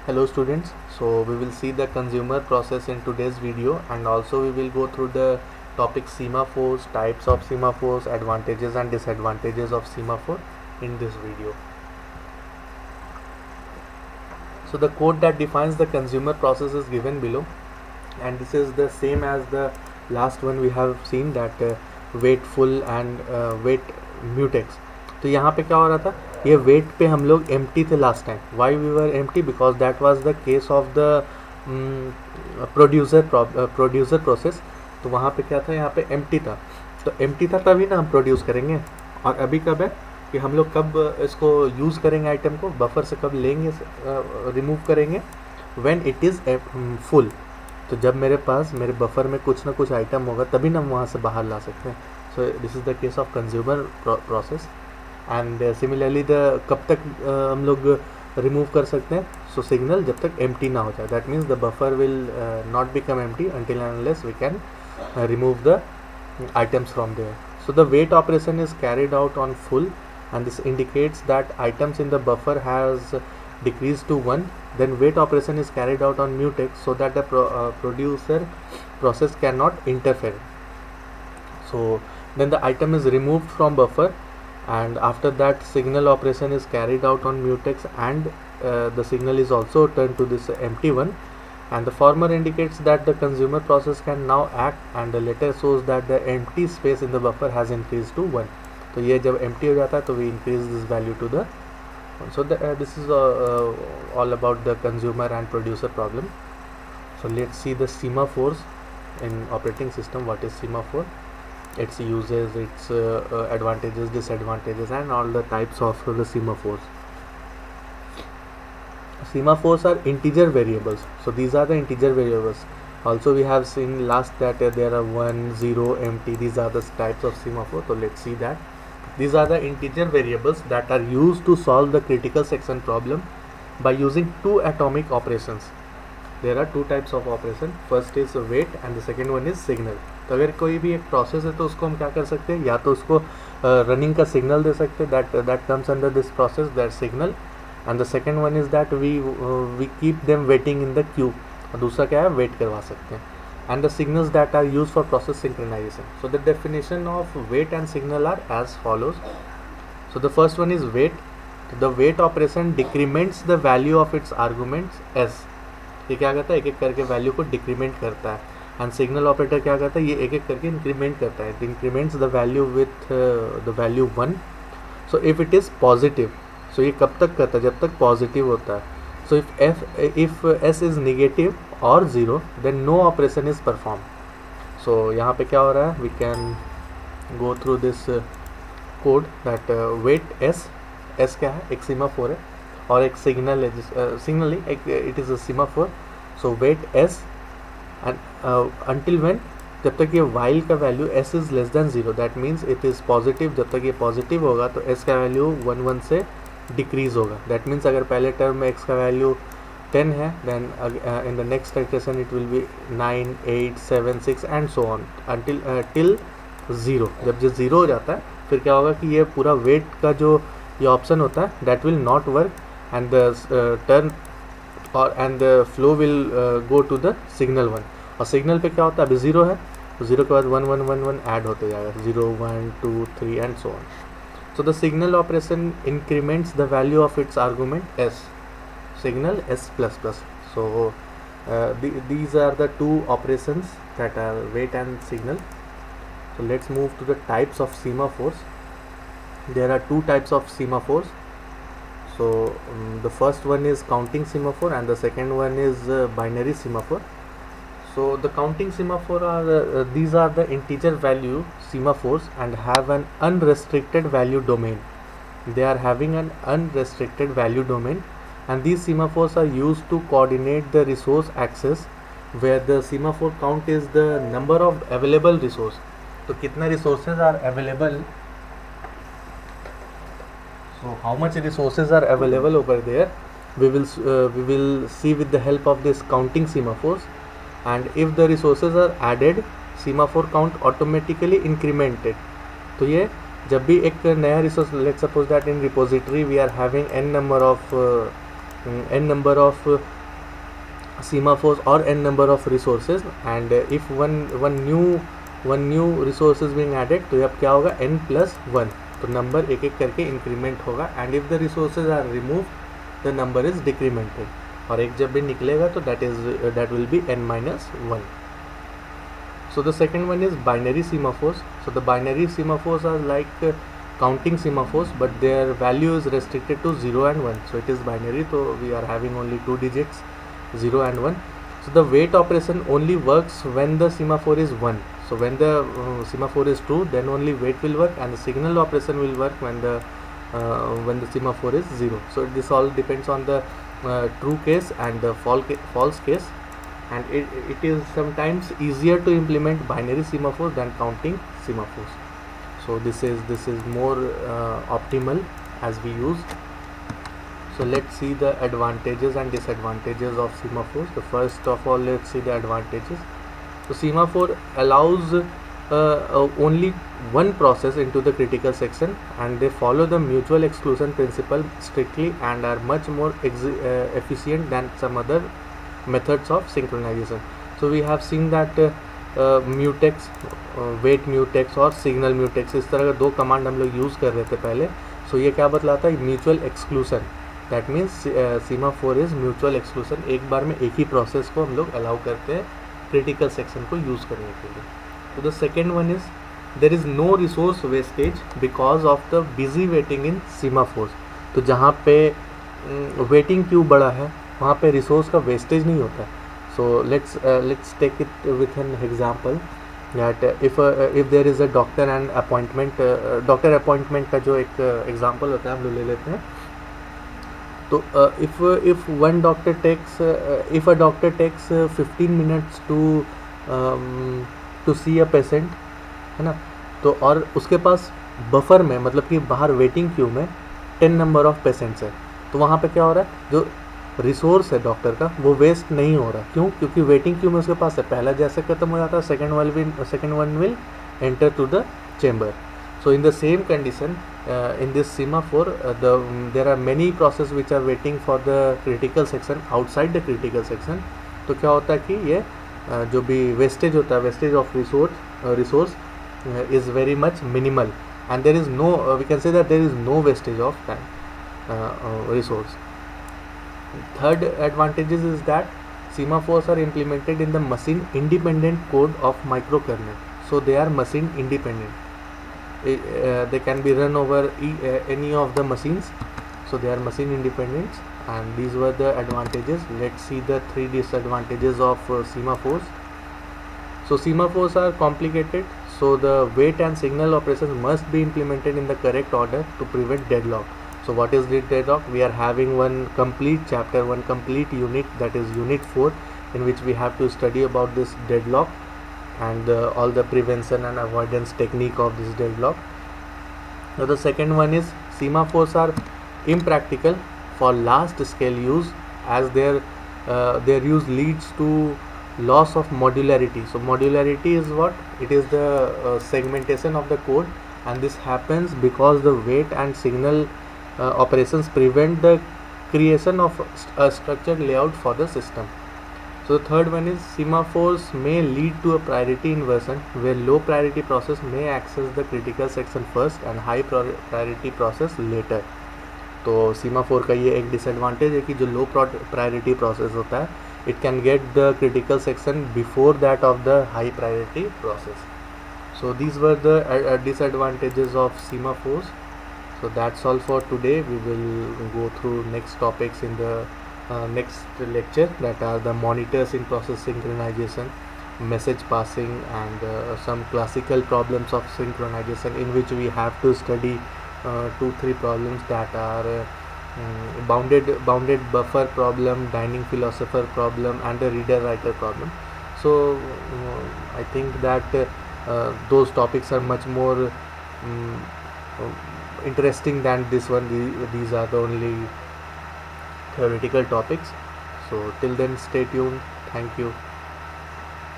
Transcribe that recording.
Hello students, so we will see the consumer process in today's video, and also we will go through the topic semaphores, types of semaphores, advantages and disadvantages of semaphore in this video. So the code that defines the consumer process is given below, and this is the same as the last one we have seen, that wait full and wait mutex. तो यहाँ पे क्या हो रहा था, ये wait पे हम लोग एम्प्टी थे last time. Why we were empty? Because that was the case of the producer process. तो वहाँ पे क्या था, यहाँ पे एम्प्टी था. तो एम्प्टी था तभी ना हम प्रोड्यूस करेंगे. और अभी कब है कि हम लोग कब इसको यूज़ करेंगे, आइटम को बफर से कब लेंगे, रिमूव करेंगे, व्हेन इट इज़ फुल. तो जब मेरे पास मेरे बफर में कुछ ना कुछ आइटम होगा तभी ना हम वहाँ से बाहर ला सकते हैं. So this is the case of consumer process. And similarly the कब तक हम लोग रिमूव कर सकते हैं? सो सिग्नल जब तक एम्प्टी ना हो जाए. That means the buffer will not become empty until and unless we can remove the items from there. So the wait operation is carried out on full, and this indicates that items in the buffer has decreased to 1. Then wait operation is carried out on mutex so that the producer process cannot interfere. So then the item is removed from buffer, and after that signal operation is carried out on mutex, and the signal is also turned to this empty one, and the former indicates that the consumer process can now act, and the latter shows that the empty space in the buffer has increased to 1. तो ये जब empty हो जाता है तो we increase this value to the 1. So this is all about the consumer and producer problem. So let's see the semaphores in operating system. What is semaphore, its uses, its advantages, disadvantages, and all the types of the semaphores. Semaphores are integer variables. So these are the integer variables. Also we have seen last that there are 1, 0, empty. These are the types of semaphore. So let's see that. These are the integer variables that are used to solve the critical section problem by using two atomic operations. There are two types of operation. First is wait and the second one is signal. तो अगर कोई भी एक process है तो उसको हम क्या कर सकते हैं, या तो उसको रनिंग का सिग्नल दे सकते हैं, that comes under this process, that signal. And the second one is that we keep them waiting in the queue. और दूसरा क्या है, वेट करवा सकते हैं. And the signals that are use for process synchronization. So the definition of wait and signal are as follows. So the first one is wait. The wait operation decrements the value of its arguments S. ये क्या करता है, एक एक करके value को decrement करता है. एंड सिग्नल ऑपरेटर क्या करता है, ये एक एक करके इंक्रीमेंट करता है. It increments the value with the value 1. So if it is positive, so ये कब तक करता है, जब तक पॉजिटिव होता है. So if S is negative और 0, then no operation is perform. So यहाँ पे क्या हो रहा है, we can go through this code that wait S. S क्या है, एक सीमाफोर है, और एक सिग्नल है, सिग्नल ही एक, it is a semaphore. So wait S and until when, जब तक ये वाइल का value s is less than 0. That means it is positive. जब तक ये पॉजिटिव होगा तो s का वैल्यू 1 से डिक्रीज होगा. दैट मीन्स अगर पहले टर्म में x का वैल्यू 10 है, then in the next iteration it will be 9, 8, 7, 6 and so on until till 0. जब ये 0 हो जाता है फिर क्या होगा कि ये पूरा वेट का जो ये ऑप्शन होता है that will not work, and the turn और and the flow will go to the signal 1. और सिग्नल पे क्या होता है, अभी 0 है तो 0 के बाद 1 1 1 1 ऐड होते जाएगा, 0 1 2 3 and so on. So the signal operation increments the value of it's argument S. Signal S plus plus. So these are the two operations that are wait and signal. So let's move to the types of semaphores. There are two types of semaphores. So the first one is counting semaphore and the second one is binary semaphore. So the counting semaphore are these are the integer value semaphores and have an unrestricted value domain. They are having an unrestricted value domain, and these semaphores are used to coordinate the resource access, where the semaphore count is the number of available resource. तो कितना resources are available, so how much resources are available over there, we will see with the help of this counting semaphores. And if the resources are added, semaphore count automatically incremented. तो ये जब भी एक नया resource, let's suppose that in repository we are having n number of semaphores or n number of resources, and if one new resource is being added, तो अब क्या होगा n plus 1, तो नंबर एक एक करके इंक्रीमेंट होगा, and if the resources are remove the number is decremented, और एक जब भी निकलेगा तो that will be n minus 1. So the second one is binary semaphores. So the binary semaphores are like counting semaphores, but their value is restricted to 0 and 1. So it is binary, so we are having only two digits, 0 and 1. So the wait operation only works when the semaphore is 1. So when the semaphore is true, then only wait will work, and the signal operation will work when the semaphore is 0. So this all depends on the true case and the false case, and it is sometimes easier to implement binary semaphores than counting semaphores. So this is more optimal as we use. So let's see the advantages and disadvantages of semaphores. So first of all, let's see the advantages. So semaphore allows only one process into the critical section, and they follow the mutual exclusion principle strictly and are much more efficient than some other methods of synchronization. So we have seen that mutex, wait mutex और signal mutex, इस तरह का दो command हम लोग use कर रहे थे पहले. सो ये क्या बतलाता है? Mutual exclusion. That means semaphore is mutual exclusion. एक बार में एक ही प्रोसेस को हम लोग अलाउ करते हैं क्रिटिकल सेक्शन को यूज़ करने के लिए. तो the second one is there is no resource wastage because of the busy waiting in semaphores. तो जहाँ पे वेटिंग क्यू बड़ा है वहाँ पे रिसोर्स का वेस्टेज नहीं होता. So let's take it with an example that if there is a doctor and appointment. Doctor appointment का जो एक एग्जाम्पल होता है हम लोग ले लेते हैं. तो if one doctor takes if a doctor takes 15 minutes to see a patient, है ना, तो और उसके पास बफर में मतलब कि बाहर वेटिंग क्यू में 10 नंबर ऑफ पेशेंट्स है, तो वहाँ पे क्या हो रहा है? जो रिसोर्स है डॉक्टर का वो वेस्ट नहीं हो रहा. क्यों? क्योंकि वेटिंग क्यू में उसके पास है. पहला जैसे ख़त्म हो जाता है, second one will enter to the chamber. So in the same condition, in this semaphore, there are many processes which are waiting for the critical section outside the critical section. तो क्या होता है कि ये जो भी वेस्टेज होता है, wastage of resource is very much minimal, and there is no we can say that there is no wastage of time resource. Third advantages is that semaphores are implemented in the machine independent code of microkernel. So they are machine independent. They can be run over any of the machines, so they are machine independent, and these were the advantages. Let's see the three disadvantages of semaphores. So semaphores are complicated, so the wait and signal operations must be implemented in the correct order to prevent deadlock. So what is the deadlock? We are having one complete chapter, one complete unit, that is unit 4, in which we have to study about this deadlock and all the prevention and avoidance technique of this deadlock. Now the second one is semaphores are impractical for large scale use, as their use leads to loss of modularity. So modularity is what? It is the segmentation of the code, and this happens because the wait and signal operations prevent the creation of a structured layout for the system. So the third one is semaphores may lead to a priority inversion, where low priority process may access the critical section first and high priority process later. तो semaphore का ये एक disadvantage है कि जो low priority process होता है, it can get the critical section before that of the high priority process. So these were the disadvantages of semaphores. So that's all for today. We will go through next topics in the next lecture, that are the monitors in process synchronization, message passing, and some classical problems of synchronization, in which we have to study 2-3 problems, that are bounded buffer problem, dining philosopher problem, and the reader writer problem. So I think that those topics are much more interesting than this one. These are the only theoretical topics. So till then, stay tuned. Thank you.